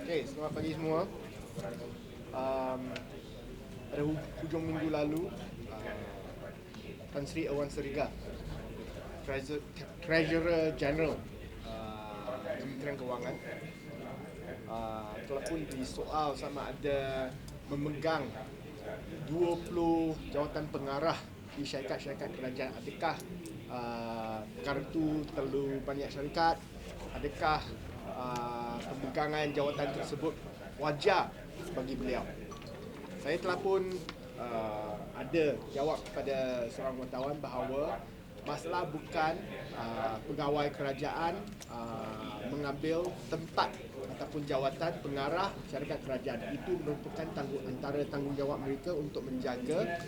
Okay, selamat pagi semua. Pada hujung minggu lalu, Tan Sri Awan Seriga, Treasurer General Kementerian Kewangan, telah pun disoal sama ada memegang 20 jawatan pengarah di syarikat-syarikat kerajaan. Adakah perkara itu terlalu banyak syarikat? Adakah pemegangan jawatan tersebut wajar bagi beliau? Saya telah pun ada jawab kepada seorang wartawan bahawa masalah bukan pegawai kerajaan mengambil tempat ataupun jawatan pengarah syarikat kerajaan. Itu merupakan antara tanggungjawab mereka untuk menjaga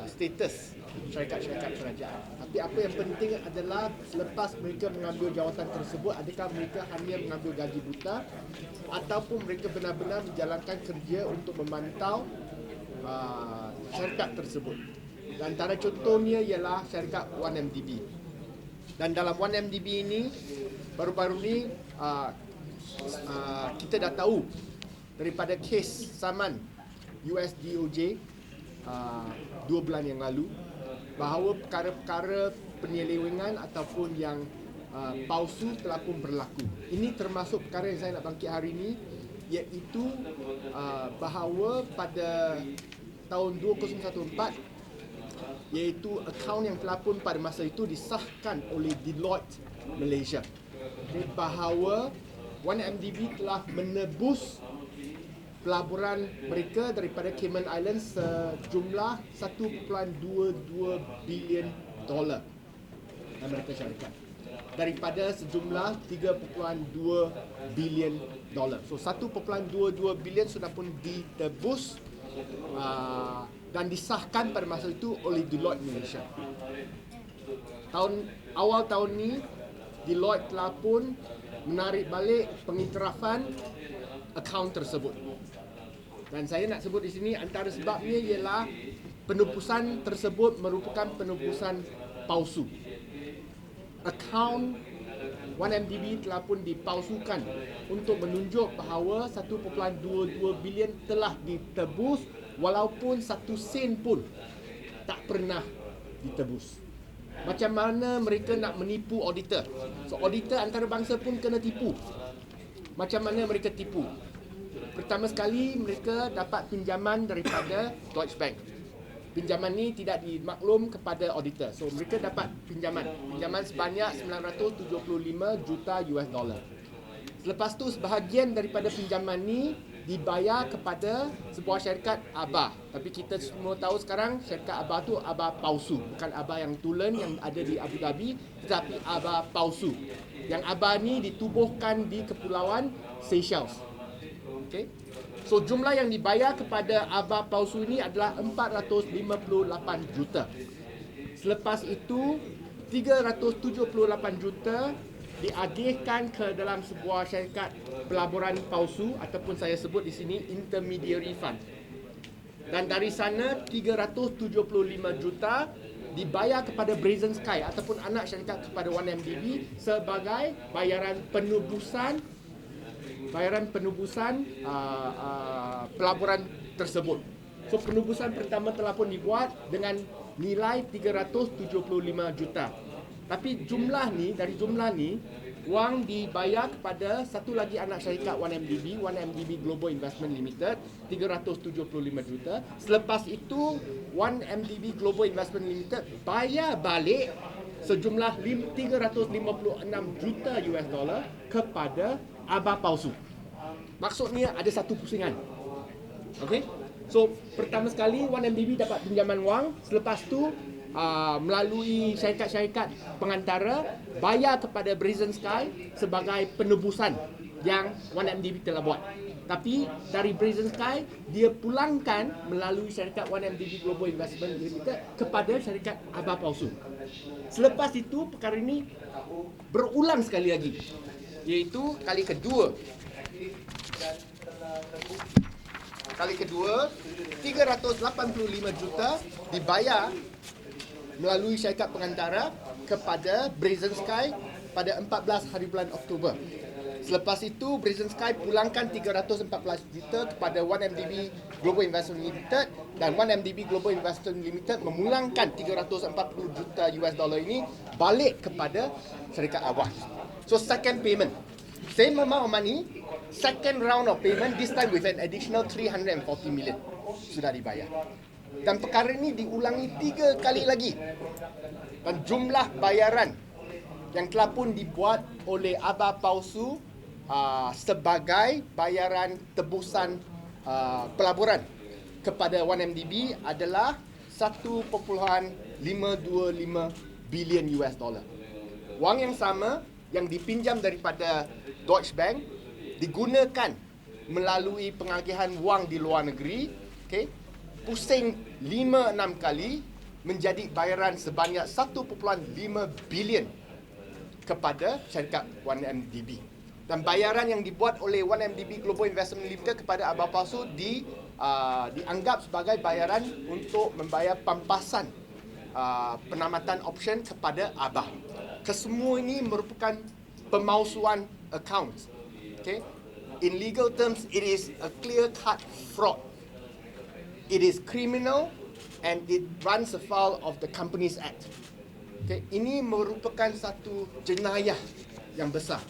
status syarikat-syarikat kerajaan. Tapi apa yang penting adalah selepas mereka mengambil jawatan tersebut, adakah mereka hanya mengambil gaji buta ataupun mereka benar-benar menjalankan kerja untuk memantau syarikat tersebut. Dan antara contohnya ialah syarikat 1MDB. Dan dalam 1MDB ini, baru-baru ni kita dah tahu daripada kes saman US DOJ 2 bulan yang lalu bahawa perkara-perkara penyelewengan ataupun yang palsu telah pun berlaku. Ini termasuk perkara yang saya nak bangkit hari ini, iaitu bahawa pada tahun 2014, iaitu akaun yang telah pun pada masa itu disahkan oleh Deloitte Malaysia, bahawa 1MDB telah menebus pelaburan mereka daripada Cayman Islands sejumlah 1.22 bilion dolar Amerika Syarikat daripada sejumlah 3.2 bilion dolar. So 1.22 bilion sudah pun ditebus dan disahkan pada masa itu oleh Deloitte Malaysia. Awal tahun ni Deloitte telah pun menarik balik pengiktirafan akaun tersebut. Dan saya nak sebut di sini antara sebabnya ialah penebusan tersebut merupakan penebusan palsu. Akaun 1MDB telah pun dipalsukan untuk menunjuk bahawa 1.22 bilion telah ditebus walaupun 1 sen pun tak pernah ditebus. Macam mana mereka nak menipu auditor? So auditor antarabangsa pun kena tipu. Macam mana mereka tipu? Pertama sekali, mereka dapat pinjaman daripada Deutsche Bank. Pinjaman ni tidak dimaklum kepada auditor. So mereka dapat pinjaman sebanyak 975 juta US dollar. Selepas tu sebahagian daripada pinjaman ni dibayar kepada sebuah syarikat ABA. Tapi kita semua tahu sekarang syarikat ABA tu ABA palsu. Bukan ABA yang tulen yang ada di Abu Dhabi, tetapi ABA palsu. Yang ABA ni ditubuhkan di Kepulauan Seychelles. Okay. So jumlah yang dibayar kepada ABA palsu ini adalah 458 juta. Selepas itu 378 juta diagihkan ke dalam sebuah syarikat pelaburan palsu ataupun saya sebut di sini intermediary fund. Dan dari sana 375 juta dibayar kepada Brazen Sky ataupun anak syarikat kepada 1MDB sebagai bayaran penebusan pelaburan tersebut. So penebusan pertama telah pun dibuat dengan nilai 375 juta. Tapi dari jumlah ni wang dibayar kepada satu lagi anak syarikat 1MDB Global Investment Limited 375 juta. Selepas itu 1MDB Global Investment Limited bayar balik sejumlah 356 juta US dollar kepada ABA palsu. Maksudnya ada satu pusingan. Okey. So pertama sekali 1MDB dapat pinjaman wang, selepas tu melalui syarikat-syarikat pengantara bayar kepada Brazen Sky sebagai penebusan yang 1MDB telah buat. Tapi dari Brazen Sky dia pulangkan melalui syarikat 1MDB Global Investment Limited kepada syarikat ABA palsu. Selepas itu perkara ini berulang sekali lagi, iaitu kali kedua 385 juta dibayar melalui syarikat pengantara kepada Brazen Sky pada 14 hari bulan Oktober. Selepas itu, Brazen Sky pulangkan 314 juta kepada 1MDB Global Investment Limited dan 1MDB Global Investment Limited memulangkan 340 juta US dollar ini balik kepada syarikat Abah. So second payment, same amount of money, second round of payment, this time with an additional 340 million sudah dibayar. Dan perkara ini diulangi 3 kali lagi. Dan jumlah bayaran yang telah pun dibuat oleh Abah Palsu sebagai bayaran tebusan pelaburan kepada 1MDB adalah 1.525 bilion US dollar. Wang yang sama yang dipinjam daripada Deutsche Bank digunakan melalui pengagihan wang di luar negeri, okay, pusing 5-6 kali menjadi bayaran sebanyak 1.5 bilion kepada syarikat 1MDB. Dan bayaran yang dibuat oleh 1MDB Global Investment Limited kepada Abah Palsu dianggap sebagai bayaran untuk membayar pampasan penamatan option kepada Abah. Kesemua ini merupakan pemalsuan account. Okay? In legal terms, it is a clear-cut fraud. It is criminal and it runs afoul of the Companies Act. Okay? Ini merupakan satu jenayah yang besar.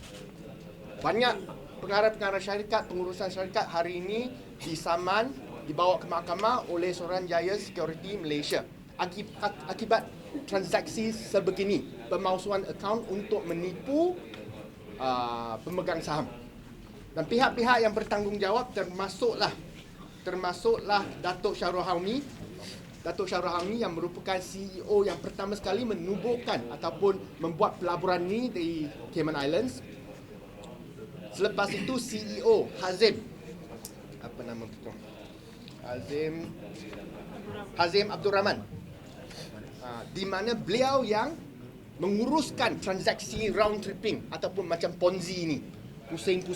Banyak pengarah-pengarah syarikat, pengurusan syarikat hari ini disaman, dibawa ke mahkamah oleh Suruhanjaya Security Malaysia akibat transaksi sebegini, pemalsuan akaun untuk menipu pemegang saham. Dan pihak-pihak yang bertanggungjawab termasuklah Datuk Syarul Hamid. Datuk Syarul Hamid yang merupakan CEO yang pertama sekali menubuhkan ataupun membuat pelaburan ini di Cayman Islands. Selepas itu CEO Hazim, apa nama betul? Hazim Abdul Rahman, di mana beliau yang menguruskan transaksi round tripping ataupun macam Ponzi ini. Pusing,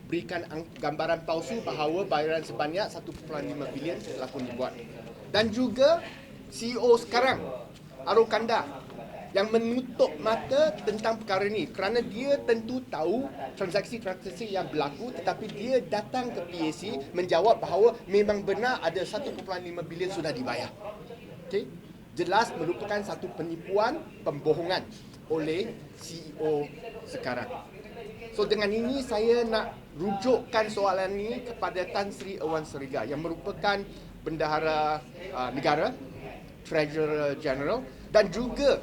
berikan gambaran palsu bahawa bayaran sebanyak 1.5 bilion telah pun dibuat. Dan juga CEO sekarang, Arul Kandar, yang menutup mata tentang perkara ini kerana dia tentu tahu transaksi-transaksi yang berlaku, tetapi dia datang ke PAC menjawab bahawa memang benar ada 1.5 bilion sudah dibayar. Okay? Jelas merupakan satu penipuan, pembohongan oleh CEO sekarang. So dengan ini saya nak rujukkan soalan ini kepada Tan Sri Ewan Seriga yang merupakan Bendahara Negara, Treasurer General dan juga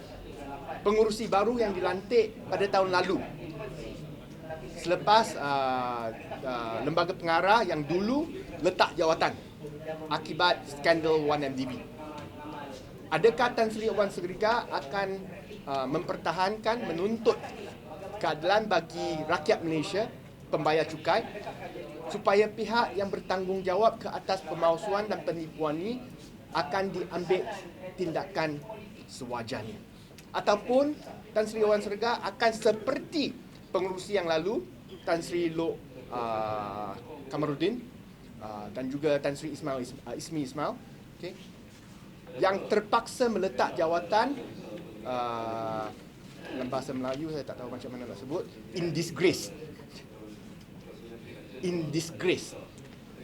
pengurusi baru yang dilantik pada tahun lalu selepas lembaga pengarah yang dulu letak jawatan akibat skandal 1MDB. Adakah Tan Sri Ewan Seriga akan mempertahankan, menuntut keadilan bagi rakyat Malaysia, pembayar cukai, supaya pihak yang bertanggungjawab ke atas pemalsuan dan penipuan ini akan diambil tindakan sewajarnya? Ataupun Tan Sri Ewan Seriga akan seperti pengurusi yang lalu, Tan Sri Loh Kamaruddin dan juga Tan Sri Ismi Ismail, okay, yang terpaksa meletak jawatan dalam bahasa Melayu saya tak tahu macam mana nak sebut, in disgrace.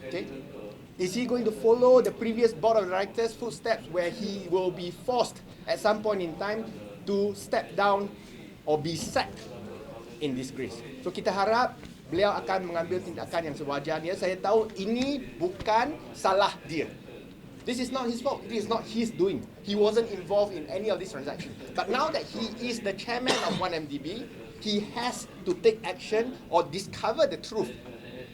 Okay? Is he going to follow the previous board of directors' footsteps where he will be forced at some point in time to step down or be sacked in disgrace? So kita harap beliau akan mengambil tindakan yang sewajarnya. Saya tahu ini bukan salah dia. This is not his fault. It is not his doing. He wasn't involved in any of these transactions. But now that he is the chairman of 1MDB, he has to take action or discover the truth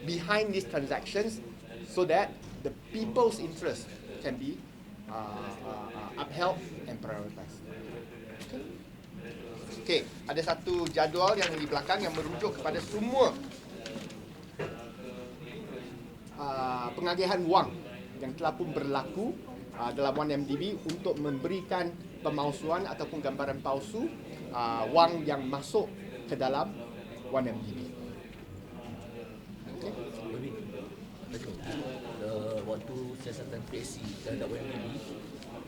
behind these transactions so that the people's interest can be upheld and prioritized. Okay, ada satu jadual yang di belakang yang merujuk kepada semua pengagihan wang yang telah pun berlaku dalam 1MDB untuk memberikan pemalsuan ataupun gambaran palsu wang yang masuk ke dalam 1MDB. Okay. Waktu siasatan PSC terhadap 1MDB,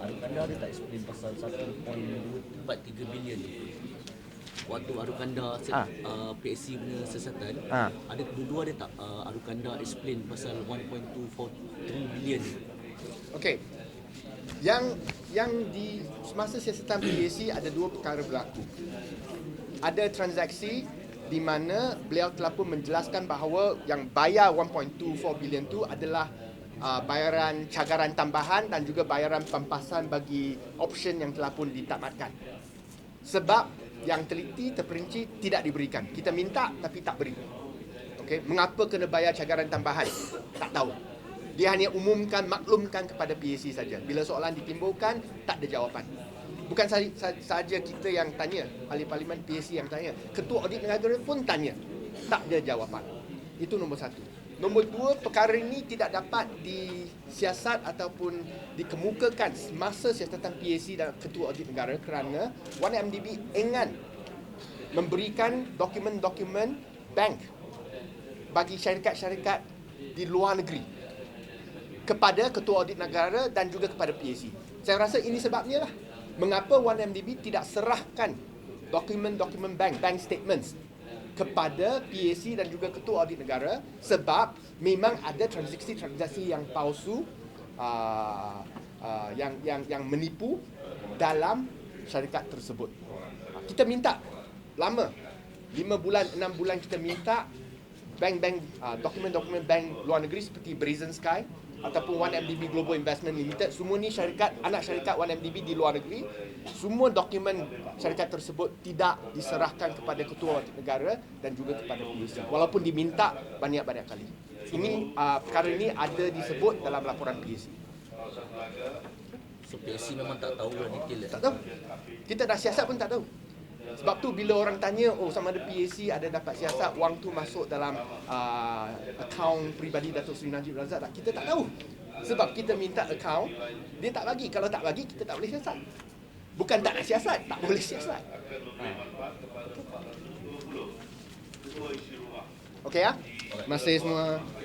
Arul Kandar dia tak explain pasal 1.23 bilion. waktu Arukanda PSC punya siasatan, ada dua dia tak Arukanda explain pasal 1.243 billion. Okey. Yang di semasa siasatan PAC ada dua perkara berlaku. Ada transaksi di mana beliau telah pun menjelaskan bahawa yang bayar 1.24 bilion tu adalah bayaran cagaran tambahan dan juga bayaran pampasan bagi option yang telah pun ditamatkan. Sebab yang teliti terperinci tidak diberikan. Kita minta tapi tak beri. Okey, mengapa kena bayar cagaran tambahan? Tak tahu. Dia hanya umumkan, maklumkan kepada PAC saja. Bila soalan ditimbulkan, tak ada jawapan. Bukan sahaja kita yang tanya, ahli parlimen PAC yang tanya, Ketua Audit Negara pun tanya. Tak ada jawapan. Itu nombor satu. Nombor dua, perkara ini tidak dapat disiasat ataupun dikemukakan semasa siasatan PAC dan Ketua Audit Negara kerana 1MDB enggan memberikan dokumen-dokumen bank bagi syarikat-syarikat di luar negeri kepada Ketua Audit Negara dan juga kepada PAC. Saya rasa ini sebabnya lah mengapa 1MDB tidak serahkan dokumen-dokumen bank statements kepada PAC dan juga Ketua Audit Negara, sebab memang ada transaksi-transaksi yang palsu, yang menipu dalam syarikat tersebut. Kita minta lama, 5 bulan, 6 bulan kita minta dokumen-dokumen bank luar negeri seperti Brazen Sky ataupun 1MDB Global Investment Limited. Semua ni syarikat, anak syarikat 1MDB di luar negeri. Semua dokumen syarikat tersebut tidak diserahkan kepada Ketua Audit Negara dan juga kepada PAC, walaupun diminta banyak-banyak kali. Ini perkara ini ada disebut dalam laporan PAC. So PAC memang tak tahu lah detail. Tak tahu. Kita dah siasat pun tak tahu. Sebab tu bila orang tanya, sama ada PAC ada dapat siasat wang tu masuk dalam akaun peribadi Datuk Seri Najib Razak, tak, kita tak tahu. Sebab kita minta akaun, dia tak bagi. Kalau tak bagi, kita tak boleh siasat. Bukan tak nak siasat, tak boleh siasat. Okey ya? Terima kasih semua.